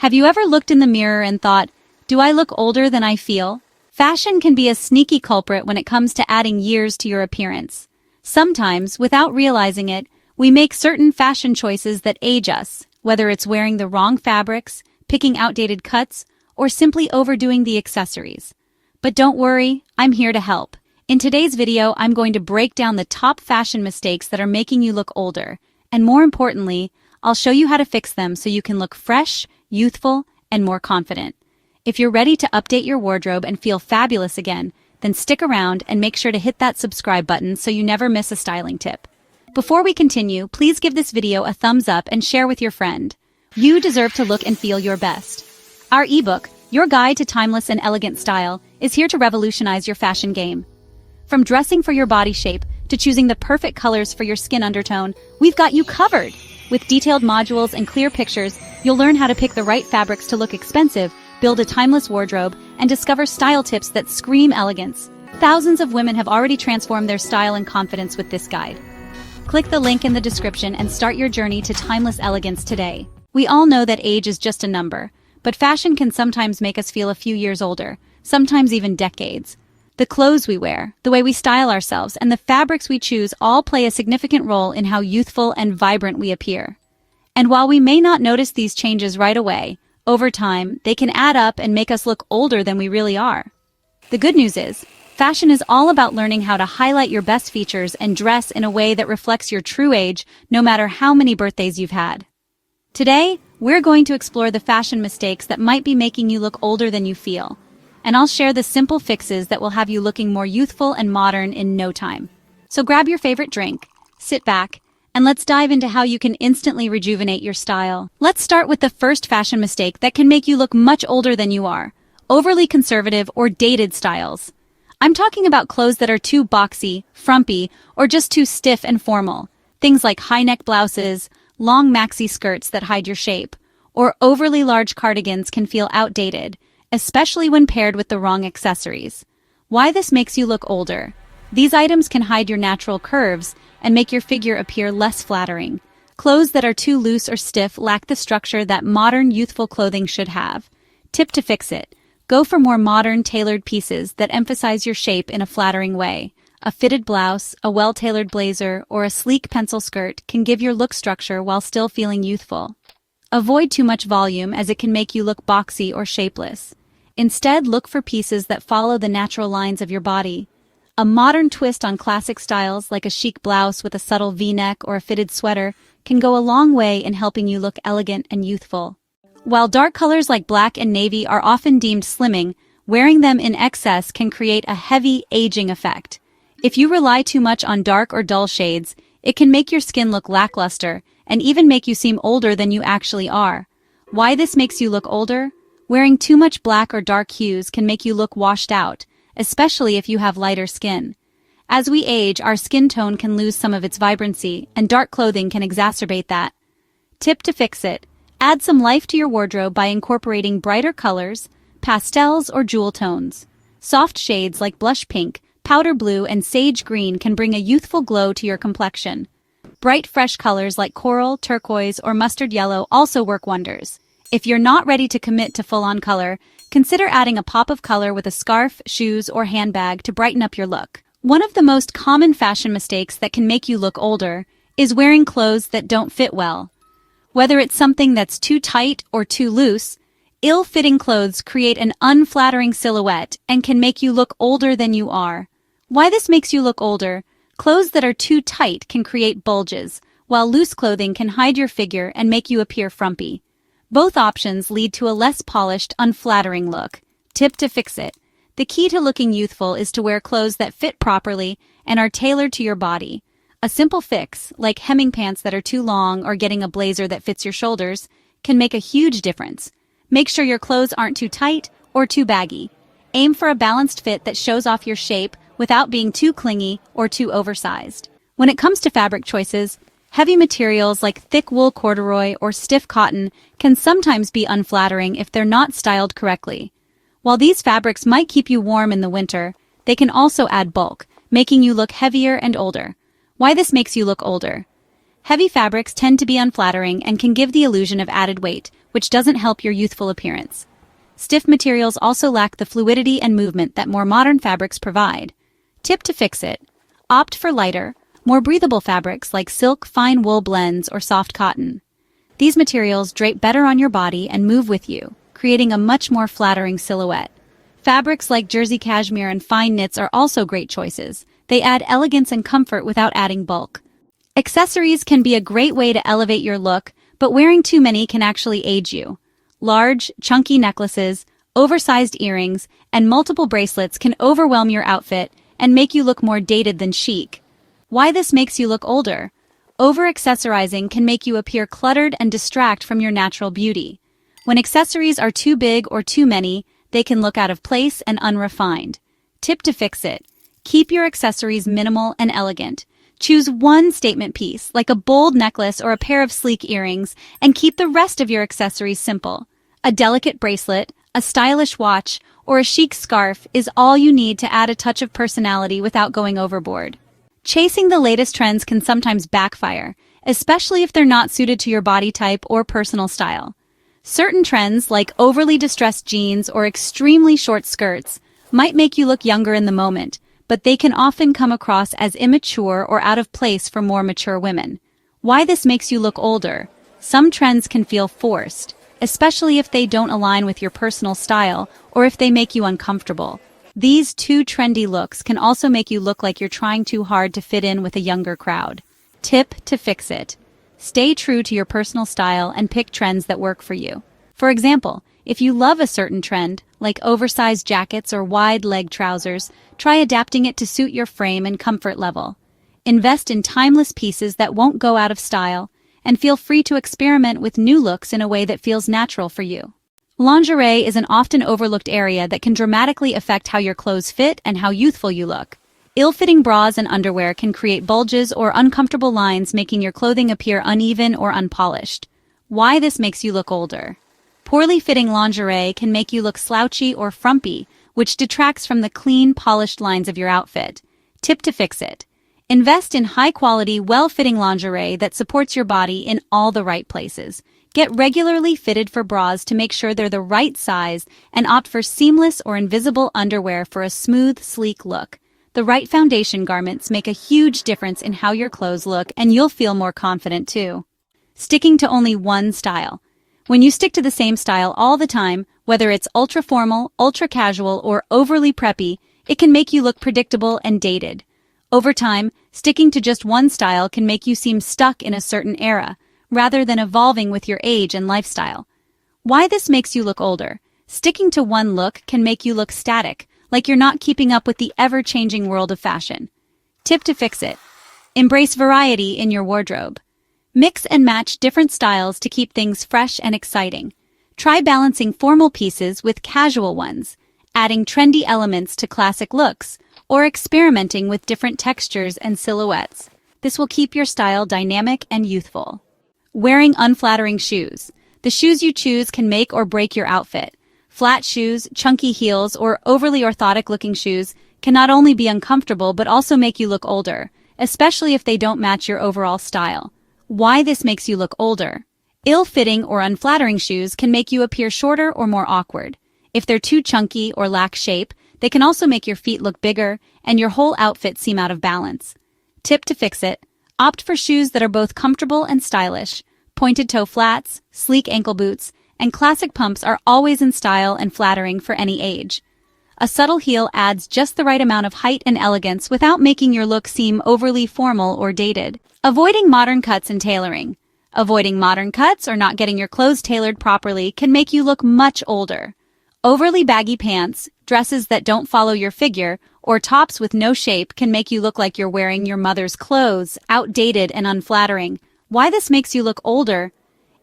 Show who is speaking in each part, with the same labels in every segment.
Speaker 1: Have you ever looked in the mirror and thought, do I look older than I feel? Fashion can be a sneaky culprit when it comes to adding years to your appearance. Sometimes, without realizing it, we make certain fashion choices that age us, whether it's wearing the wrong fabrics, picking outdated cuts, or simply overdoing the accessories. But don't worry, I'm here to help. In today's video, I'm going to break down the top fashion mistakes that are making you look older, and more importantly, I'll show you how to fix them so you can look fresh, youthful, and more confident. If you're ready to update your wardrobe and feel fabulous again, then stick around and make sure to hit that subscribe button so you never miss a styling tip. Before we continue, please give this video a thumbs up and share with your friend. You deserve to look and feel your best. Our ebook, Your Guide to Timeless and Elegant Style, is here to revolutionize your fashion game. From dressing for your body shape to choosing the perfect colors for your skin undertone, we've got you covered. With detailed modules and clear pictures, you'll learn how to pick the right fabrics to look expensive, build a timeless wardrobe, and discover style tips that scream elegance. Thousands of women have already transformed their style and confidence with this guide. Click the link in the description and start your journey to timeless elegance today. We all know that age is just a number, but fashion can sometimes make us feel a few years older, sometimes even decades. The clothes we wear, the way we style ourselves, and the fabrics we choose all play a significant role in how youthful and vibrant we appear. And while we may not notice these changes right away, over time, they can add up and make us look older than we really are. The good news is, fashion is all about learning how to highlight your best features and dress in a way that reflects your true age, no matter how many birthdays you've had. Today, we're going to explore the fashion mistakes that might be making you look older than you feel. And I'll share the simple fixes that will have you looking more youthful and modern in no time. So grab your favorite drink, sit back, and let's dive into how you can instantly rejuvenate your style. Let's start with the first fashion mistake that can make you look much older than you are: overly conservative or dated styles. I'm talking about clothes that are too boxy, frumpy, or just too stiff and formal. Things like high-neck blouses, long maxi skirts that hide your shape, or overly large cardigans can feel outdated, especially when paired with the wrong accessories. Why this makes you look older? These items can hide your natural curves and make your figure appear less flattering. Clothes that are too loose or stiff lack the structure that modern, youthful clothing should have. Tip to fix it: go for more modern, tailored pieces that emphasize your shape in a flattering way. A fitted blouse, a well-tailored blazer, or a sleek pencil skirt can give your look structure while still feeling youthful. Avoid too much volume, as it can make you look boxy or shapeless. Instead, look for pieces that follow the natural lines of your body. A modern twist on classic styles, like a chic blouse with a subtle V-neck or a fitted sweater, can go a long way in helping you look elegant and youthful. While dark colors like black and navy are often deemed slimming, wearing them in excess can create a heavy, aging effect. If you rely too much on dark or dull shades, it can make your skin look lackluster and even make you seem older than you actually are. Why this makes you look older? Wearing too much black or dark hues can make you look washed out, especially if you have lighter skin. As we age, our skin tone can lose some of its vibrancy, and dark clothing can exacerbate that. Tip to fix it: add some life to your wardrobe by incorporating brighter colors, pastels, or jewel tones. Soft shades like blush pink, powder blue, and sage green can bring a youthful glow to your complexion. Bright, fresh colors like coral, turquoise, or mustard yellow also work wonders. If you're not ready to commit to full-on color, consider adding a pop of color with a scarf, shoes, or handbag to brighten up your look. One of the most common fashion mistakes that can make you look older is wearing clothes that don't fit well. Whether it's something that's too tight or too loose, ill-fitting clothes create an unflattering silhouette and can make you look older than you are. Why this makes you look older? Clothes that are too tight can create bulges, while loose clothing can hide your figure and make you appear frumpy. Both options lead to a less polished, unflattering look. Tip to fix it: the key to looking youthful is to wear clothes that fit properly and are tailored to your body. A simple fix, like hemming pants that are too long or getting a blazer that fits your shoulders, can make a huge difference. Make sure your clothes aren't too tight or too baggy. Aim for a balanced fit that shows off your shape without being too clingy or too oversized. When it comes to fabric choices, heavy materials like thick wool corduroy or stiff cotton can sometimes be unflattering if they're not styled correctly. While these fabrics might keep you warm in the winter, they can also add bulk, making you look heavier and older. Why this makes you look older? Heavy fabrics tend to be unflattering and can give the illusion of added weight, which doesn't help your youthful appearance. Stiff materials also lack the fluidity and movement that more modern fabrics provide. Tip to fix it: opt for lighter, more breathable fabrics like silk, fine wool blends, or soft cotton. These materials drape better on your body and move with you, creating a much more flattering silhouette. Fabrics like jersey cashmere and fine knits are also great choices. They add elegance and comfort without adding bulk. Accessories can be a great way to elevate your look, but wearing too many can actually age you. Large, chunky necklaces, oversized earrings, and multiple bracelets can overwhelm your outfit and make you look more dated than chic. Why this makes you look older? Over-accessorizing can make you appear cluttered and distract from your natural beauty. When accessories are too big or too many, they can look out of place and unrefined. Tip to fix it: keep your accessories minimal and elegant. Choose one statement piece, like a bold necklace or a pair of sleek earrings, and keep the rest of your accessories simple. A delicate bracelet, a stylish watch, or a chic scarf is all you need to add a touch of personality without going overboard. Chasing the latest trends can sometimes backfire, especially if they're not suited to your body type or personal style. Certain trends, like overly distressed jeans or extremely short skirts, might make you look younger in the moment, but they can often come across as immature or out of place for more mature women. Why this makes you look older? Some trends can feel forced, especially if they don't align with your personal style or if they make you uncomfortable. These too trendy looks can also make you look like you're trying too hard to fit in with a younger crowd. Tip to fix it: stay true to your personal style and pick trends that work for you. For example, if you love a certain trend, like oversized jackets or wide-leg trousers, try adapting it to suit your frame and comfort level. Invest in timeless pieces that won't go out of style, and feel free to experiment with new looks in a way that feels natural for you. Lingerie is an often overlooked area that can dramatically affect how your clothes fit and how youthful you look. Ill-fitting bras and underwear can create bulges or uncomfortable lines, making your clothing appear uneven or unpolished. Why this makes you look older? Poorly fitting lingerie can make you look slouchy or frumpy, which detracts from the clean, polished lines of your outfit. Tip to fix it: invest in high-quality, well-fitting lingerie that supports your body in all the right places. Get regularly fitted for bras to make sure they're the right size, and opt for seamless or invisible underwear for a smooth, sleek look. The right foundation garments make a huge difference in how your clothes look, and you'll feel more confident too. Sticking to only one style. When you stick to the same style all the time, whether it's ultra-formal, ultra-casual, or overly preppy, it can make you look predictable and dated. Over time, sticking to just one style can make you seem stuck in a certain era, rather than evolving with your age and lifestyle. Why this makes you look older? Sticking to one look can make you look static, like you're not keeping up with the ever-changing world of fashion. Tip to fix it: embrace variety in your wardrobe. Mix and match different styles to keep things fresh and exciting. Try balancing formal pieces with casual ones, adding trendy elements to classic looks, or experimenting with different textures and silhouettes. This will keep your style dynamic and youthful. Wearing unflattering shoes. The shoes you choose can make or break your outfit. Flat shoes, chunky heels, or overly orthotic-looking shoes can not only be uncomfortable but also make you look older, especially if they don't match your overall style. Why this makes you look older? Ill-fitting or unflattering shoes can make you appear shorter or more awkward. If they're too chunky or lack shape, they can also make your feet look bigger and your whole outfit seem out of balance. Tip to fix it: opt for shoes that are both comfortable and stylish. Pointed toe flats, sleek ankle boots, and classic pumps are always in style and flattering for any age. A subtle heel adds just the right amount of height and elegance without making your look seem overly formal or dated. Avoiding modern cuts and tailoring. Avoiding modern cuts or not getting your clothes tailored properly can make you look much older. Overly baggy pants, dresses that don't follow your figure, or tops with no shape can make you look like you're wearing your mother's clothes, outdated and unflattering. Why this makes you look older?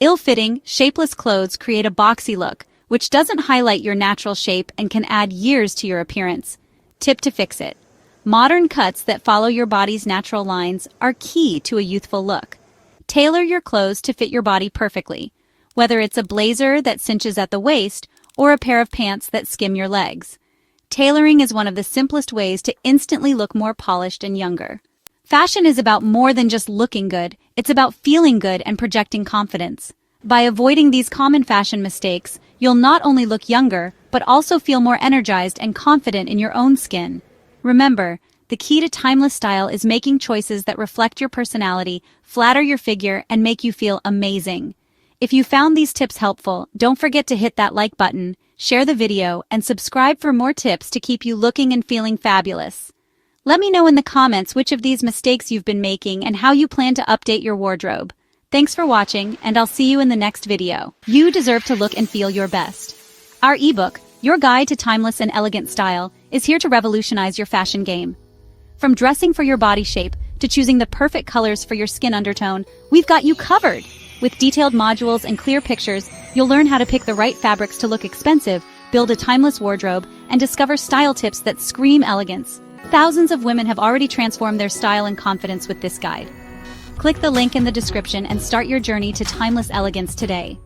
Speaker 1: Ill-fitting, shapeless clothes create a boxy look, which doesn't highlight your natural shape and can add years to your appearance. Tip to fix it: modern cuts that follow your body's natural lines are key to a youthful look. Tailor your clothes to fit your body perfectly, whether it's a blazer that cinches at the waist or a pair of pants that skim your legs. Tailoring is one of the simplest ways to instantly look more polished and younger. Fashion is about more than just looking good, it's about feeling good and projecting confidence. By avoiding these common fashion mistakes, you'll not only look younger, but also feel more energized and confident in your own skin. Remember, the key to timeless style is making choices that reflect your personality, flatter your figure, and make you feel amazing. If you found these tips helpful, don't forget to hit that like button, share the video, and subscribe for more tips to keep you looking and feeling fabulous. Let me know in the comments which of these mistakes you've been making and how you plan to update your wardrobe. Thanks for watching, and I'll see you in the next video. You deserve to look and feel your best. Our ebook, Your Guide to Timeless and Elegant Style, is here to revolutionize your fashion game. From dressing for your body shape to choosing the perfect colors for your skin undertone, we've got you covered. With detailed modules and clear pictures, you'll learn how to pick the right fabrics to look expensive, build a timeless wardrobe, and discover style tips that scream elegance. Thousands of women have already transformed their style and confidence with this guide. Click the link in the description and start your journey to timeless elegance today.